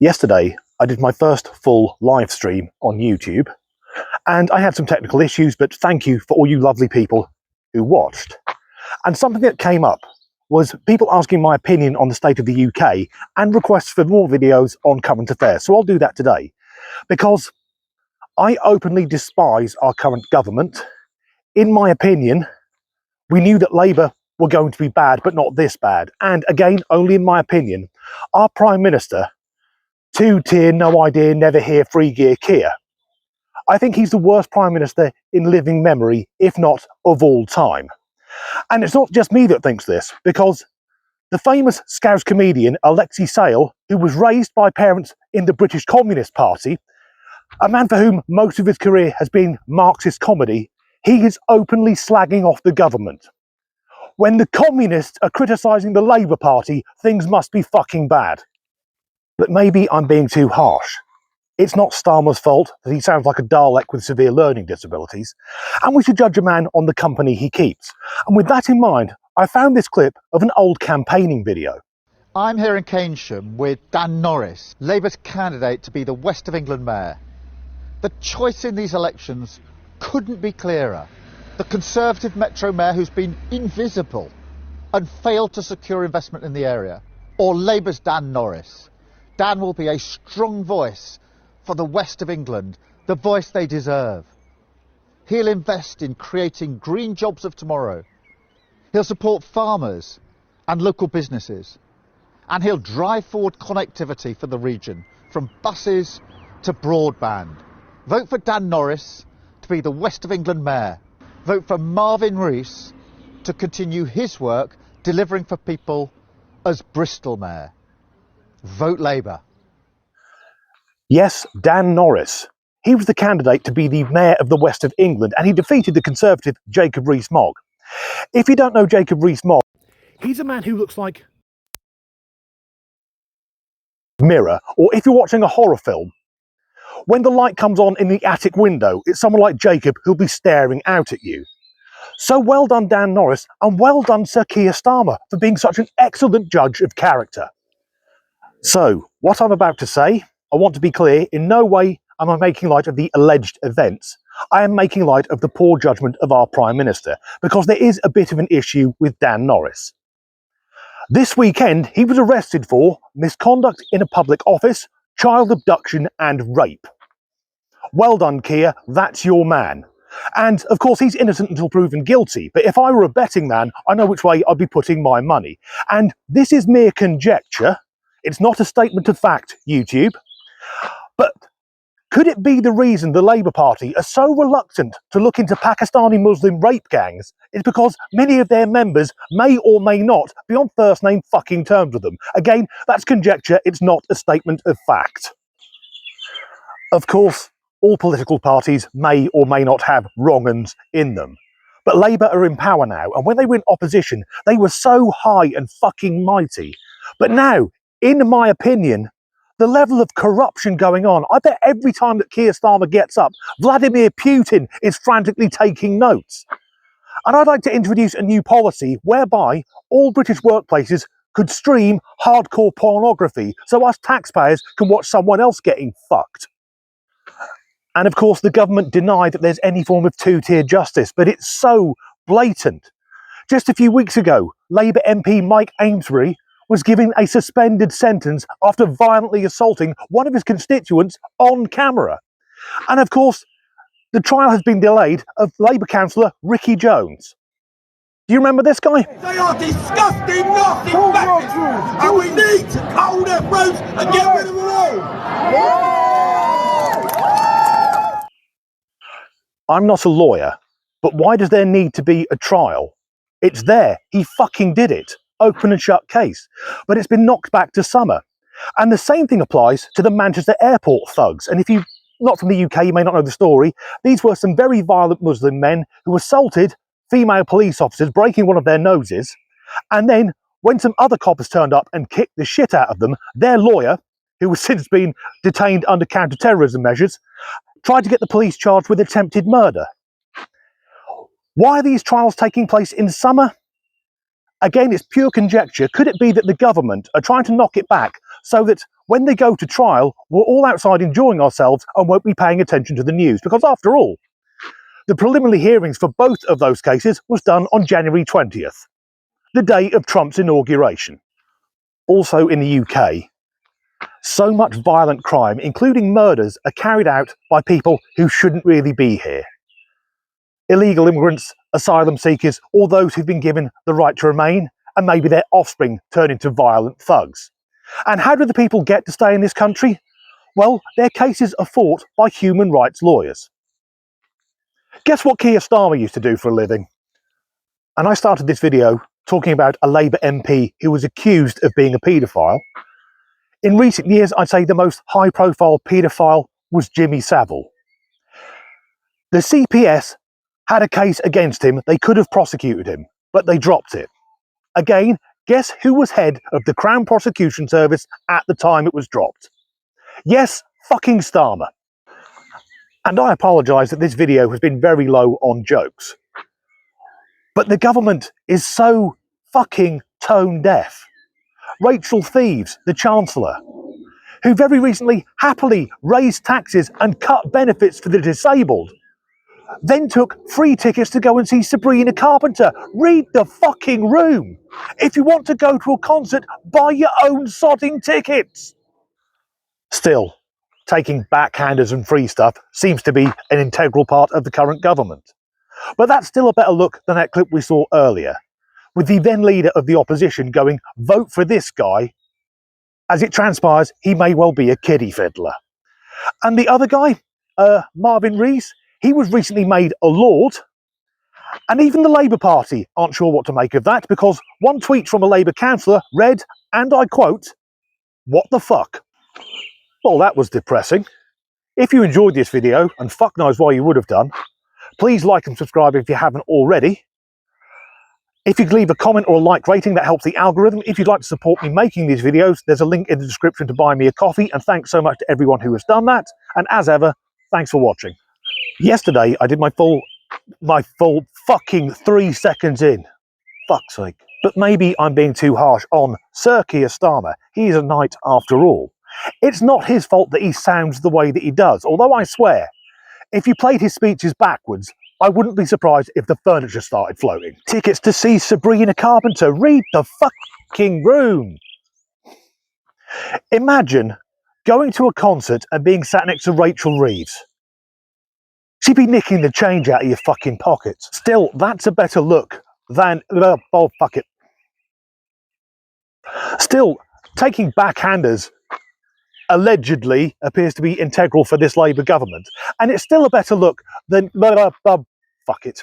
Yesterday, I did my first full live stream on YouTube, and I had some technical issues, but thank you for all you lovely people who watched. And something that came up was people asking my opinion on the state of the UK and requests for more videos on current affairs. So I'll do that today, because I openly despise our current government. In my opinion, we knew that Labour were going to be bad, but not this bad. And again, only in my opinion, our Prime Minister, two-tier, no idea, never hear, free gear Keir, I think he's the worst Prime Minister in living memory, if not of all time. And it's not just me that thinks this, because the famous Scouse comedian Alexei Sayle, who was raised by parents in the British Communist Party, a man for whom most of his career has been Marxist comedy, he is openly slagging off the government. When the communists are criticising the Labour Party, things must be fucking bad. But maybe I'm being too harsh. It's not Starmer's fault that he sounds like a Dalek with severe learning disabilities, and we should judge a man on the company he keeps. And with that in mind, I found this clip of an old campaigning video. I'm here in Keynsham with Dan Norris, Labour's candidate to be the West of England Mayor. The choice in these elections couldn't be clearer. The Conservative Metro Mayor who's been invisible and failed to secure investment in the area, or Labour's Dan Norris. Dan will be a strong voice for the West of England, the voice they deserve. He'll invest in creating green jobs of tomorrow. He'll support farmers and local businesses. And he'll drive forward connectivity for the region, from buses to broadband. Vote for Dan Norris to be the West of England Mayor. Vote for Marvin Rees to continue his work delivering for people as Bristol Mayor. Vote Labour. Yes, Dan Norris. He was the candidate to be the Mayor of the West of England, and he defeated the Conservative Jacob Rees-Mogg. If you don't know Jacob Rees-Mogg, he's a man who looks like Mirror, or if you're watching a horror film, when the light comes on in the attic window, it's someone like Jacob who'll be staring out at you. So well done, Dan Norris, and well done, Sir Keir Starmer, for being such an excellent judge of character. So, what I'm about to say, I want to be clear, in no way am I making light of the alleged events. I am making light of the poor judgment of our Prime Minister, because there is a bit of an issue with Dan Norris. This weekend, he was arrested for misconduct in a public office, child abduction and rape. Well done, Keir, that's your man. And, of course, he's innocent until proven guilty, but if I were a betting man, I know which way I'd be putting my money. And this is mere conjecture. It's not a statement of fact, YouTube. But could it be the reason the Labour Party are so reluctant to look into Pakistani Muslim rape gangs is because many of their members may or may not be on first name fucking terms with them? Again, that's conjecture, it's not a statement of fact. Of course, all political parties may or may not have wrong-uns in them. But Labour are in power now, and when they were in opposition, they were so high and fucking mighty. But now, in my opinion, the level of corruption going on, I bet every time that Keir Starmer gets up, Vladimir Putin is frantically taking notes. And I'd like to introduce a new policy whereby all British workplaces could stream hardcore pornography so us taxpayers can watch someone else getting fucked. And of course, the government denied that there's any form of two-tier justice, but it's so blatant. Just a few weeks ago, Labour MP Mike Amesbury was given a suspended sentence after violently assaulting one of his constituents on camera. And of course, the trial has been delayed of Labour councillor Ricky Jones. Do you remember this guy? They are disgusting, nasty bastards, and we need to cut their throats and get rid of them all. I'm not a lawyer, but why does there need to be a trial? It's there. He fucking did it. Open and shut case. But it's been knocked back to summer. And the same thing applies to the Manchester airport thugs. And if you're not from the UK, you may not know the story. These were some very violent Muslim men who assaulted female police officers, breaking one of their noses. And then, when some other coppers turned up and kicked the shit out of them, their lawyer, who has since been detained under counter-terrorism measures, tried to get the police charged with attempted murder. Why are these trials taking place in summer? Again, it's pure conjecture. Could it be that the government are trying to knock it back so that when they go to trial, we're all outside enjoying ourselves and won't be paying attention to the news, because after all, the preliminary hearings for both of those cases was done on January 20th, the day of Trump's inauguration. Also in the UK, so much violent crime, including murders, are carried out by people who shouldn't really be here. Illegal immigrants, asylum seekers, or those who've been given the right to remain, and maybe their offspring turn into violent thugs. And how do the people get to stay in this country? Well, their cases are fought by human rights lawyers. Guess what Keir Starmer used to do for a living? And I started this video talking about a Labour MP who was accused of being a paedophile. In recent years, I'd say the most high-profile paedophile was Jimmy Savile. The CPS had a case against him. They could have prosecuted him, but they dropped it. Again, guess who was head of the Crown Prosecution Service at the time it was dropped? Yes, fucking Starmer. And I apologise that this video has been very low on jokes. But the government is so fucking tone deaf. Rachel Thieves, the Chancellor, who very recently happily raised taxes and cut benefits for the disabled, then took free tickets to go and see Sabrina Carpenter. Read the fucking room. If you want to go to a concert, buy your own sodding tickets. Still, taking backhanders and free stuff seems to be an integral part of the current government. But that's still a better look than that clip we saw earlier, with the then leader of the opposition going, vote for this guy. As it transpires, he may well be a kiddie fiddler. And the other guy, Marvin Rees, he was recently made a lord. And even the Labour Party aren't sure what to make of that, because one tweet from a Labour councillor read, and I quote, "What the fuck?" Well, that was depressing. If you enjoyed this video, and fuck knows why you would have done, please like and subscribe if you haven't already. If you could leave a comment or a like rating, that helps the algorithm. If you'd like to support me making these videos, there's a link in the description to buy me a coffee, and thanks so much to everyone who has done that. And as ever, thanks for watching. Yesterday, I did my full fucking 3 seconds in. Fuck's sake. But maybe I'm being too harsh on Sir Keir Starmer. He is a knight after all. It's not his fault that he sounds the way that he does, although I swear, if you played his speeches backwards, I wouldn't be surprised if the furniture started floating. Tickets to see Sabrina Carpenter. Read the fucking room. Imagine going to a concert and being sat next to Rachel Reeves. She'd be nicking the change out of your fucking pockets. Still, that's a better look than... oh, fuck it. Still, taking backhanders allegedly appears to be integral for this Labour government. And it's still a better look than... fuck it.